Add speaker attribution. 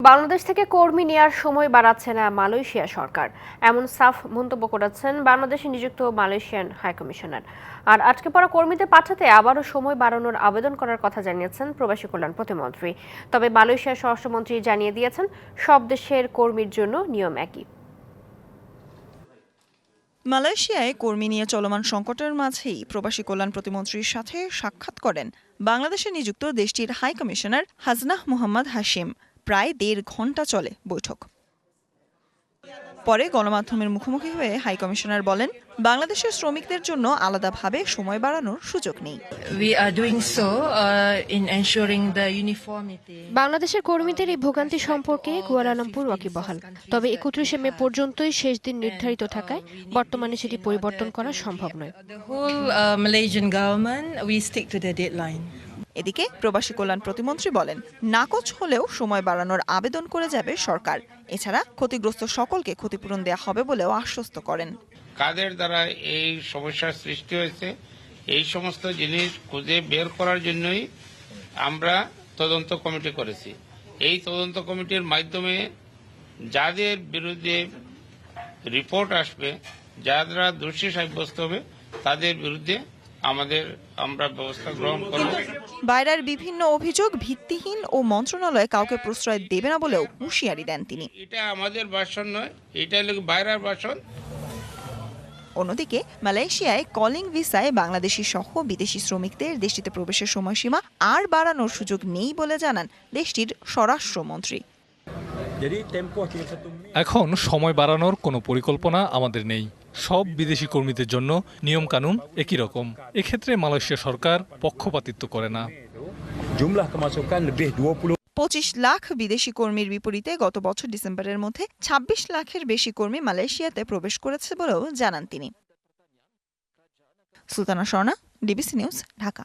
Speaker 1: বাংলাদেশ থেকে কর্মী নেয়ার সময় বাড়াচ্ছে না মালয়েশিয়া সরকার, এমন সাফ মন্তব্য করেছেন বাংলাদেশে নিযুক্ত মালয়েশিয়ান হাইকমিশনার। আর আটকে পড়া কর্মীদের পাঠাতে আবারও সময় বাড়ানোর আবেদন করার কথা জানিয়েছেন প্রবাসী কল্যাণ প্রতিমন্ত্রী। তবে মালয়েশিয়ার স্বরাষ্ট্রমন্ত্রী জানিয়ে দিয়েছেন সব দেশের কর্মীর জন্য নিয়ম একই।
Speaker 2: মালয়েশিয়ায় কর্মী নিয়ে চলমান সংকটের মাঝেই প্রবাসী কল্যাণ প্রতিমন্ত্রীর সাথে সাক্ষাৎ করেন বাংলাদেশে নিযুক্ত দেশটির হাই কমিশনার হাজনাহ মোহাম্মদ হাশিম। প্রায় ১.৫ ঘণ্টা চলে বৈঠক। পরে গণমাধ্যমের মুখোমুখি হয়ে হাই কমিশনার বলেন, বাংলাদেশের শ্রমিকদের জন্য আলাদাভাবে সময় বাড়ানোর সুযোগ নেই।
Speaker 1: বাংলাদেশের কর্মীদের এই ভোগান্তি সম্পর্কে কুয়ালালামপুর ওয়াকিবহাল। তবে ৩১ মে পর্যন্তই শেষ দিন নির্ধারিত থাকায় বর্তমানে সেটি পরিবর্তন করা সম্ভব নয়।
Speaker 2: এদিকে প্রবাসী কল্যাণ প্রতিমন্ত্রী বলেন, নাকচ হলেও সময় বাড়ানোর আবেদন করে যাবে সরকার। এছাড়া ক্ষতিগ্রস্ত সকলকে ক্ষতিপূরণ দেওয়া হবে বলেও আশ্বস্ত করেন।
Speaker 3: কাদের দ্বারা এই সমস্যার সৃষ্টি হয়েছে এই সমস্ত জিনিস খুঁজে বের করার জন্যই আমরা তদন্ত কমিটি করেছি। এই তদন্ত কমিটির মাধ্যমে যাদের বিরুদ্ধে রিপোর্ট আসবে, যারা দোষী সাব্যস্ত হবে তাদের বিরুদ্ধে আমরা ব্যবস্থা গ্রহণ করব।
Speaker 2: বাইরের বিভিন্ন অভিযোগ ভিত্তিহীন ও মন্ত্রণালয় কাউকে প্রশ্রয় দেবে না বলেও হুঁশিয়ারি দেন তিনি।
Speaker 3: এটা আমাদের ভাষণ নয়, এটা হলো বাইরের ভাষণ।
Speaker 2: অন্যদিকে মালয়েশিয়ায় কলিং ভিসায় বাংলাদেশি সহ বিদেশি শ্রমিকদের দেশটিতে প্রবেশের সময়সীমা আর বাড়ানোর সুযোগ নেই বলে জানান দেশটির স্বরাষ্ট্রমন্ত্রী।
Speaker 4: এখন সময় বাড়ানোর কোনো পরিকল্পনা আমাদের নেই। সব বিদেশি কর্মীদের জন্য নিয়মকানুন একই রকম। এক্ষেত্রে মালয়েশিয়া সরকার পক্ষপাতিত্ব করে না।
Speaker 2: ২৫ লাখ বিদেশি কর্মীর বিপরীতে গত বছর ডিসেম্বরের মধ্যে ২৬ লাখের বেশি কর্মী মালয়েশিয়াতে প্রবেশ করেছে বলেও জানান তিনি। Sultana Swarna, DBC news, Dhaka.